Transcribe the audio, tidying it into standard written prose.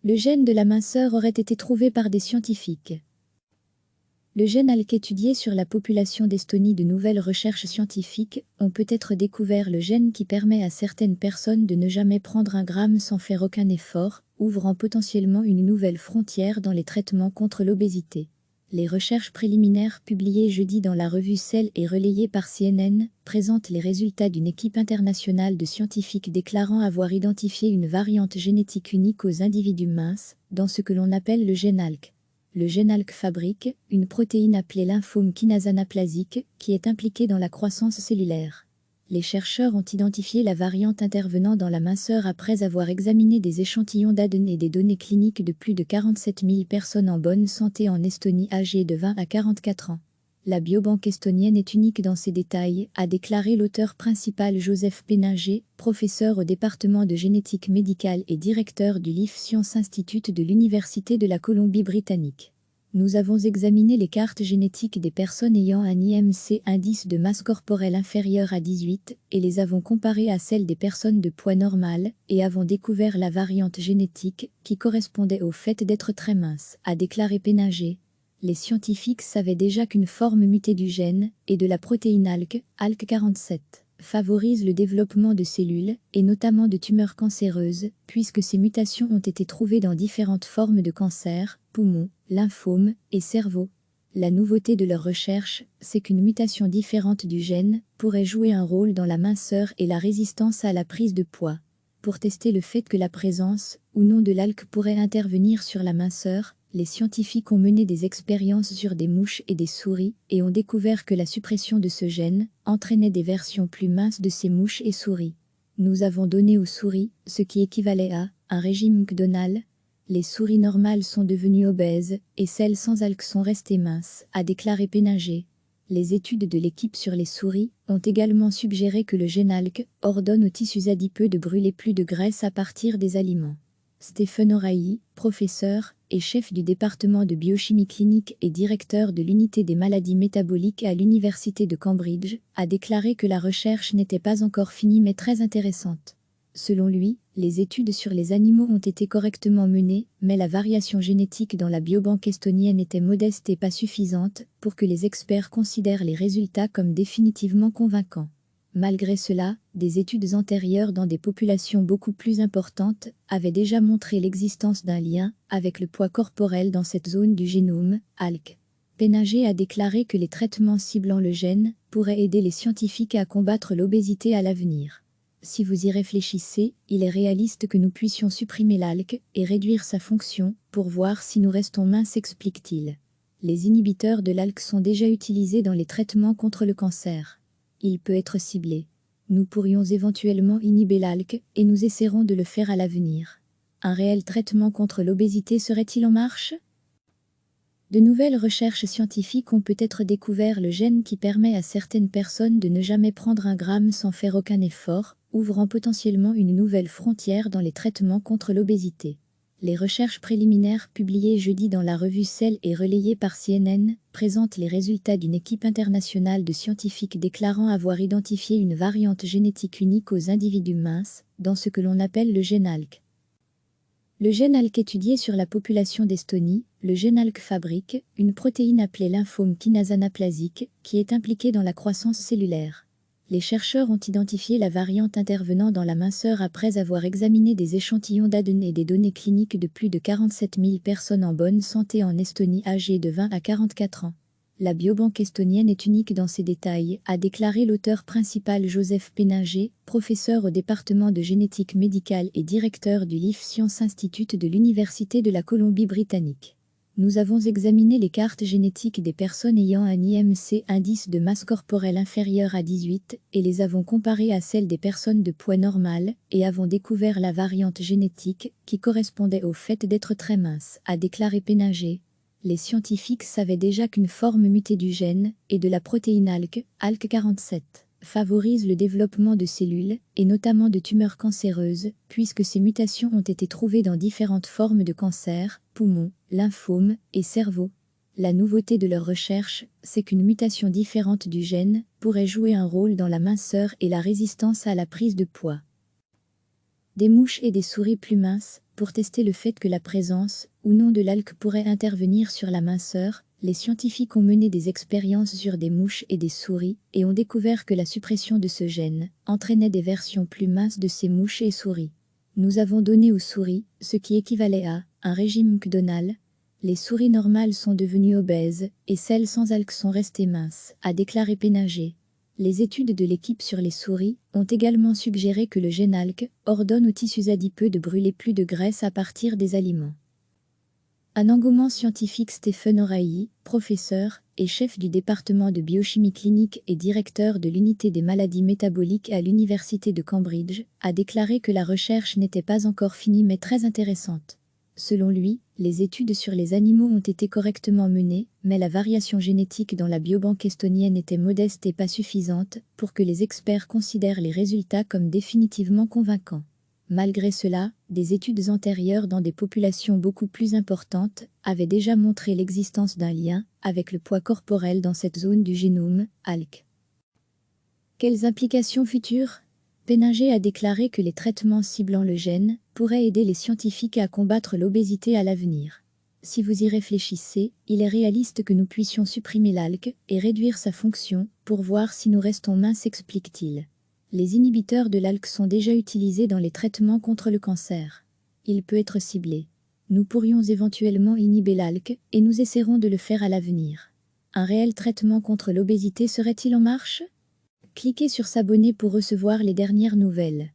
Le gène de la minceur aurait été trouvé par des scientifiques. Le gène ALK étudié sur la population d'Estonie. De nouvelles recherches scientifiques ont peut-être découvert le gène qui permet à certaines personnes de ne jamais prendre un gramme sans faire aucun effort, ouvrant potentiellement une nouvelle frontière dans les traitements contre l'obésité. Les recherches préliminaires publiées jeudi dans la revue Cell et relayées par CNN présentent les résultats d'une équipe internationale de scientifiques déclarant avoir identifié une variante génétique unique aux individus minces, dans ce que l'on appelle le gène ALK. Le gène ALK fabrique une protéine appelée lymphome kinase anaplasique qui est impliquée dans la croissance cellulaire. Les chercheurs ont identifié la variante intervenant dans la minceur après avoir examiné des échantillons d'ADN et des données cliniques de plus de 47 000 personnes en bonne santé en Estonie âgées de 20 à 44 ans. La biobanque estonienne est unique dans ses détails, a déclaré l'auteur principal Joseph Péninger, professeur au département de génétique médicale et directeur du Life Science Institute de l'Université de la Colombie-Britannique. Nous avons examiné les cartes génétiques des personnes ayant un IMC, indice de masse corporelle inférieur à 18, et les avons comparées à celles des personnes de poids normal, et avons découvert la variante génétique qui correspondait au fait d'être très mince, a déclaré Péninger. Les scientifiques savaient déjà qu'une forme mutée du gène et de la protéine ALK, ALK47, favorise le développement de cellules, et notamment de tumeurs cancéreuses, puisque ces mutations ont été trouvées dans différentes formes de cancer, poumons, lymphomes et cerveau. La nouveauté de leur recherche, c'est qu'une mutation différente du gène pourrait jouer un rôle dans la minceur et la résistance à la prise de poids. Pour tester le fait que la présence ou non de l'ALK pourrait intervenir sur la minceur, les scientifiques ont mené des expériences sur des mouches et des souris et ont découvert que la suppression de ce gène entraînait des versions plus minces de ces mouches et souris. Nous avons donné aux souris ce qui équivalait à un régime McDonald's. Les souris normales sont devenues obèses et celles sans ALK sont restées minces, a déclaré Péninger. Les études de l'équipe sur les souris ont également suggéré que le gène ALK ordonne aux tissus adipeux de brûler plus de graisse à partir des aliments. Stephen O'Reilly, professeur et chef du département de biochimie clinique et directeur de l'unité des maladies métaboliques à l'université de Cambridge, a déclaré que la recherche n'était pas encore finie mais très intéressante. Selon lui, les études sur les animaux ont été correctement menées, mais la variation génétique dans la biobanque estonienne était modeste et pas suffisante pour que les experts considèrent les résultats comme définitivement convaincants. Malgré cela, des études antérieures dans des populations beaucoup plus importantes avaient déjà montré l'existence d'un lien avec le poids corporel dans cette zone du génome, ALK. Péninger a déclaré que les traitements ciblant le gène pourraient aider les scientifiques à combattre l'obésité à l'avenir. Si vous y réfléchissez, il est réaliste que nous puissions supprimer l'ALK et réduire sa fonction pour voir si nous restons minces, explique-t-il. Les inhibiteurs de l'ALK sont déjà utilisés dans les traitements contre le cancer. Il peut être ciblé. Nous pourrions éventuellement inhiber l'ALK et nous essaierons de le faire à l'avenir. Un réel traitement contre l'obésité serait-il en marche ? De nouvelles recherches scientifiques ont peut-être découvert le gène qui permet à certaines personnes de ne jamais prendre un gramme sans faire aucun effort, ouvrant potentiellement une nouvelle frontière dans les traitements contre l'obésité. Les recherches préliminaires publiées jeudi dans la revue Cell et relayées par CNN présentent les résultats d'une équipe internationale de scientifiques déclarant avoir identifié une variante génétique unique aux individus minces, dans ce que l'on appelle le gène ALK. Le gène ALK étudié sur la population d'Estonie, le gène ALK fabrique une protéine appelée lymphome kinase anaplasique qui est impliquée dans la croissance cellulaire. Les chercheurs ont identifié la variante intervenant dans la minceur après avoir examiné des échantillons d'ADN et des données cliniques de plus de 47 000 personnes en bonne santé en Estonie âgées de 20 à 44 ans. La biobanque estonienne est unique dans ses détails, a déclaré l'auteur principal Joseph Péninger, professeur au département de génétique médicale et directeur du Life Science Institute de l'Université de la Colombie-Britannique. Nous avons examiné les cartes génétiques des personnes ayant un IMC, indice de masse corporelle inférieur à 18, et les avons comparées à celles des personnes de poids normal, et avons découvert la variante génétique qui correspondait au fait d'être très mince, a déclaré Péninger. Les scientifiques savaient déjà qu'une forme mutée du gène et de la protéine ALK, ALK47, favorise le développement de cellules, et notamment de tumeurs cancéreuses, puisque ces mutations ont été trouvées dans différentes formes de cancer, poumons, lymphomes et cerveau. La nouveauté de leur recherche, c'est qu'une mutation différente du gène pourrait jouer un rôle dans la minceur et la résistance à la prise de poids. Des mouches et des souris plus minces, Pour tester le fait que la présence ou non de l'ALK pourrait intervenir sur la minceur, les scientifiques ont mené des expériences sur des mouches et des souris et ont découvert que la suppression de ce gène entraînait des versions plus minces de ces mouches et souris. Nous avons donné aux souris ce qui équivalait à un régime McDonald's. Les souris normales sont devenues obèses et celles sans ALK sont restées minces, a déclaré Péninger. Les études de l'équipe sur les souris ont également suggéré que le gène ALK ordonne aux tissus adipeux de brûler plus de graisse à partir des aliments. Un engouement scientifique. Stephen O'Reilly, professeur et chef du département de biochimie clinique et directeur de l'unité des maladies métaboliques à l'université de Cambridge, a déclaré que la recherche n'était pas encore finie mais très intéressante. Selon lui, les études sur les animaux ont été correctement menées, mais la variation génétique dans la biobanque estonienne était modeste et pas suffisante pour que les experts considèrent les résultats comme définitivement convaincants. Malgré cela, des études antérieures dans des populations beaucoup plus importantes avaient déjà montré l'existence d'un lien avec le poids corporel dans cette zone du génome, ALK. Quelles implications futures ? Péninger a déclaré que les traitements ciblant le gène pourraient aider les scientifiques à combattre l'obésité à l'avenir. Si vous y réfléchissez, il est réaliste que nous puissions supprimer l'ALK et réduire sa fonction pour voir si nous restons minces, explique-t-il. Les inhibiteurs de l'ALK sont déjà utilisés dans les traitements contre le cancer. Il peut être ciblé. Nous pourrions éventuellement inhiber l'ALK et nous essaierons de le faire à l'avenir. Un réel traitement contre l'obésité serait-il en marche ? Cliquez sur s'abonner pour recevoir les dernières nouvelles.